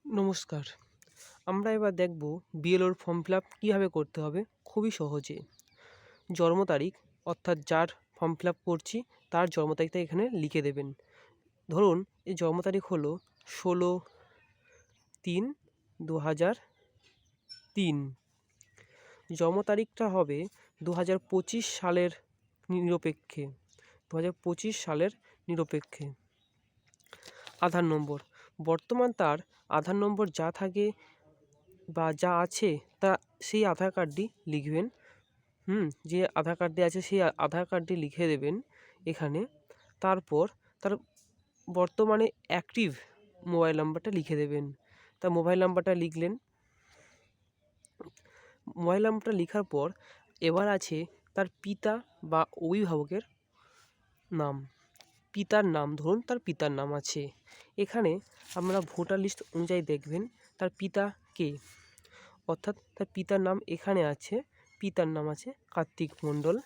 নমস্কার। আমরা এবার দেখব বিএলওর ফর্ম ফিল আপ কীভাবে করতে হবে খুবই সহজে। জন্ম তারিখ অর্থাৎ যার ফর্ম ফিল আপ করছি তার জন্ম তারিখটা এখানে লিখে দেবেন। ধরুন এই জন্ম তারিখ হলো 16/3/2003। জন্ম তারিখটা হবে 2025 সালের নিরপেক্ষে 2025 সালের নিরপেক্ষে। আধার নম্বর বর্তমান তার আধার নম্বর যা থাকে বা যা আছে তা সেই আধার কার্ডটি লিখবেন। যে আধার কার্ডটি আছে সেই আধার কার্ডটি লিখে দেবেন এখানে। তারপর তার বর্তমানে অ্যাক্টিভ মোবাইল নাম্বারটা লিখে দেবেন। তার মোবাইল নাম্বারটা লিখলেন। মোবাইল নাম্বারটা লেখার পর এবার আছে তার পিতা বা অভিভাবকের নাম। পিতার নাম ধরুন তার পিতার নাম আছে এখানে। আপনারা ভোটার লিস্ট অনুযায়ী দেখবেন তার পিতা কে, অর্থাৎ তার পিতার নাম এখানে আছে। পিতার নাম আছে কার্তিক মণ্ডল,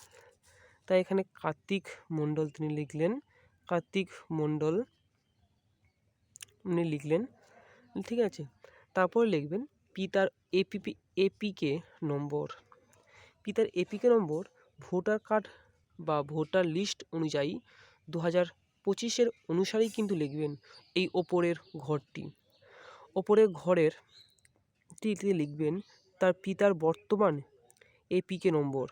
তাই এখানে কার্তিক মণ্ডল তিনি লিখলেন। কার্তিক মণ্ডল উনি লিখলেন, ঠিক আছে। তারপর লিখবেন পিতার এপিকে নম্বর। পিতার এপিকে নম্বর ভোটার কার্ড বা ভোটার লিস্ট অনুযায়ী 2025 অনুসারেই কিন্তু লিখবেন। এই ওপরের ঘরটি, ওপরের ঘরের টিতে লিখবেন তার পিতার বর্তমান এপিকে নম্বর।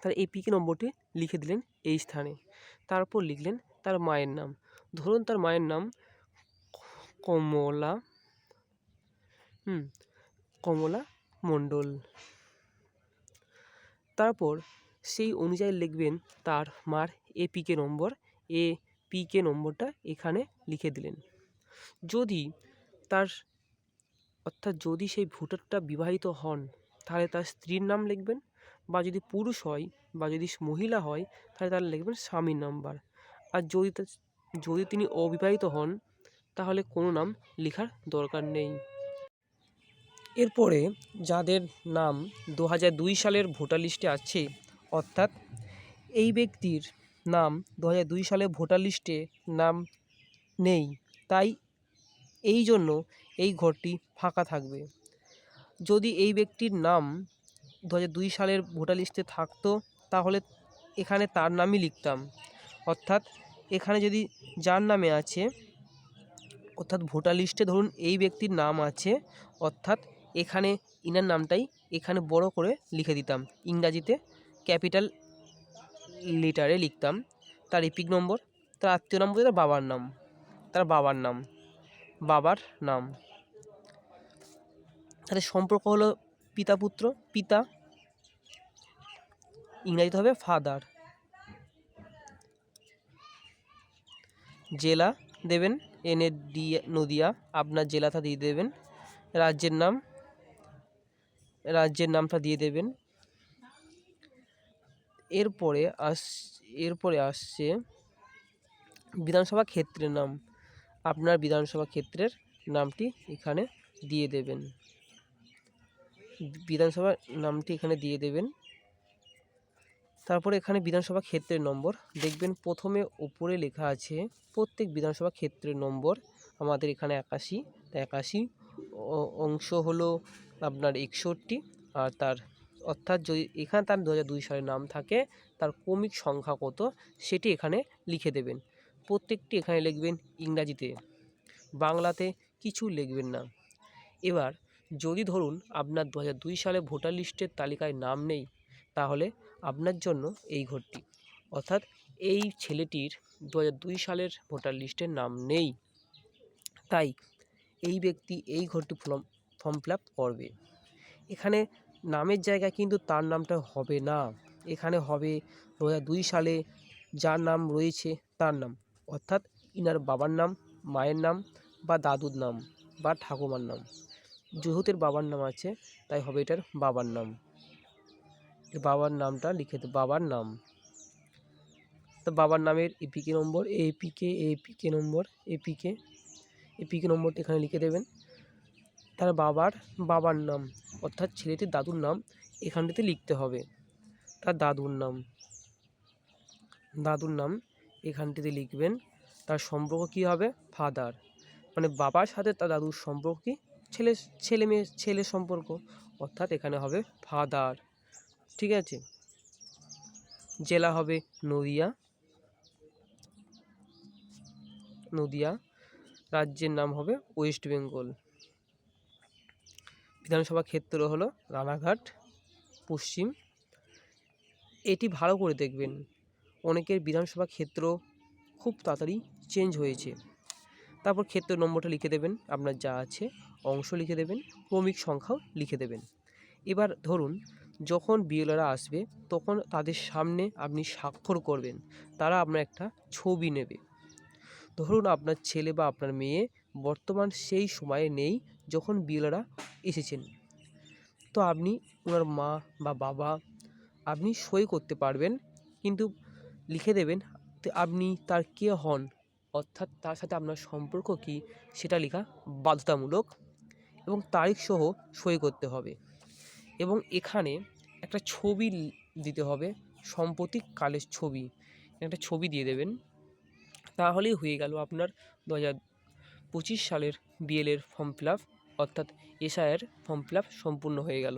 তার এপিকে নম্বরটি লিখে দিলেন এই স্থানে। তারপর লিখলেন তার মায়ের নাম। ধরুন তার মায়ের নাম কমলা কমলা মণ্ডল। তারপর সেই অনুযায়ী লিখবেন তার মার এপিকে নম্বর। এপিকে নম্বরটা এখানে লিখে দিলেন। যদি তার অর্থাৎ যদি সেই ভোটারটা বিবাহিত হন তাহলে তার স্ত্রীর নাম লিখবেন, বা যদি পুরুষ হয় বা যদি মহিলা হয় তাহলে লিখবেন স্বামীর নাম্বার। আর যদি তিনি অবিবাহিত হন তাহলে কোনো নাম লেখার দরকার নেই। এরপরে যাদের নাম 2002 সালের ভোটার লিস্টে আছে, অর্থাৎ এই ব্যক্তির নাম 2002 সালের ভোটার লিস্টে নাম নেই, তাই এই জন্য এই ঘরটি ফাঁকা থাকবে। যদি এই ব্যক্তির নাম 2002 সালের ভোটার লিস্টে থাকতো তাহলে এখানে তার নামই লিখতাম। অর্থাৎ এখানে যদি যার নামে আছে, অর্থাৎ ভোটার লিস্টে ধরুন এই ব্যক্তির নাম আছে, অর্থাৎ এখানে ইনার নামটাই এখানে বড় করে লিখে দিতাম, ইংরাজিতে ক্যাপিটাল লেটারে লিখতাম। তার এপিক নম্বর, তার আত্মীয় নাম বলতে তার বাবার নাম, বাবার নাম। তাহলে সম্পর্ক হলো পিতা পুত্র। পিতা ইংরাজিতে হবে ফাদার। জেলা দেবেন নদিয়া, আপনার জেলাটা দিয়ে দেবেন। রাজ্যের নামটা দিয়ে দেবেন। এরপরে আসছে বিধানসভা ক্ষেত্রের নাম। আপনার বিধানসভা ক্ষেত্রের নামটি এখানে দিয়ে দেবেন। বিধানসভা নামটি এখানে দিয়ে দেবেন। তারপরে এখানে বিধানসভা ক্ষেত্রের নম্বর দেখবেন। প্রথমে ওপরে লেখা আছে প্রত্যেক বিধানসভা ক্ষেত্রের নম্বর। আমাদের এখানে 81, তাই 81 অংশ হলো আপনার 61। আর তার অর্থাৎ যদি এখানে তার 2002 সালের নাম থাকে তার ক্রমিক সংখ্যা কত সেটি এখানে লিখে দেবেন। প্রত্যেকটি এখানে লিখবেন ইংরাজিতে, বাংলাতে কিছু লিখবেন না। এবার যদি ধরুন আপনার 2002 সালে ভোটার লিস্টের তালিকায় নাম নেই, তাহলে আপনার জন্য এই ঘরটি, অর্থাৎ এই ছেলেটির 2002 সালের ভোটার লিস্টের নাম নেই, তাই এই ব্যক্তি এই ঘরটি ফর্ম ফিল আপ করবে। এখানে নামের জায়গায় কিন্তু তার নামটা হবে না, এখানে হবে 2002 সালে যার নাম রয়েছে তার নাম, অর্থাৎ ইনার বাবার নাম, মায়ের নাম বা দাদুর নাম বা ঠাকুমার নাম। যেহেতু বাবার নাম আছে তাই হবে এটার বাবার নাম। বাবার নামটা লিখে দেব, বাবার নাম। তো বাবার নামের এপিকে নম্বর, এপিকে নম্বরটি এখানে লিখে দেবেন। তার বাবার নাম অর্থাৎ ছেলেটির দাদুর নাম এখানটিতে লিখতে হবে। তার দাদুর নাম এখানটিতে লিখবেন। তার সম্পর্ক কী হবে? ফাদার। মানে বাবার সাথে তার দাদুর সম্পর্ক কি, ছেলের সম্পর্ক, অর্থাৎ এখানে হবে ফাদার। ঠিক আছে। জেলা হবে নদিয়া। রাজ্যের নাম হবে ওয়েস্ট বেঙ্গল। বিধানসভা ক্ষেত্র হলো রানাঘাট পশ্চিম। এটি ভালো করে দেখবেন, অনেকের বিধানসভা ক্ষেত্র খুব তাড়াতাড়ি চেঞ্জ হয়েছে। তারপর ক্ষেত্র নম্বরটা লিখে দেবেন, আপনার যা আছে অংশ লিখে দেবেন, ক্রমিক সংখ্যাও লিখে দেবেন। এবার ধরুন যখন বিএলওরা আসবে তখন তাদের সামনে আপনি স্বাক্ষর করবেন, তারা আপনার একটা ছবি নেবে। ধরুন আপনার ছেলে বা আপনার মেয়ে বর্তমান সেই সময়ে নেই যখন বিএলওরা এসেছেন, তো আপনি ওনার মা বা বাবা আপনি সই করতে পারবেন, কিন্তু লিখে দেবেন আপনি তার কে হন, অর্থাৎ তার সাথে আপনার সম্পর্ক কী সেটা লেখা বাধ্যতামূলক, এবং তারিখ সহ সই করতে হবে। এবং এখানে একটা ছবি দিতে হবে, সাম্প্রতিককালের ছবি, একটা ছবি দিয়ে দেবেন, তাহলেই হয়ে গেল আপনার 2025 সালের বিএলের ফর্ম ফিল আপ, অর্থাৎ এসআইয়ের ফর্ম ফিল আপ সম্পূর্ণ হয়ে গেল।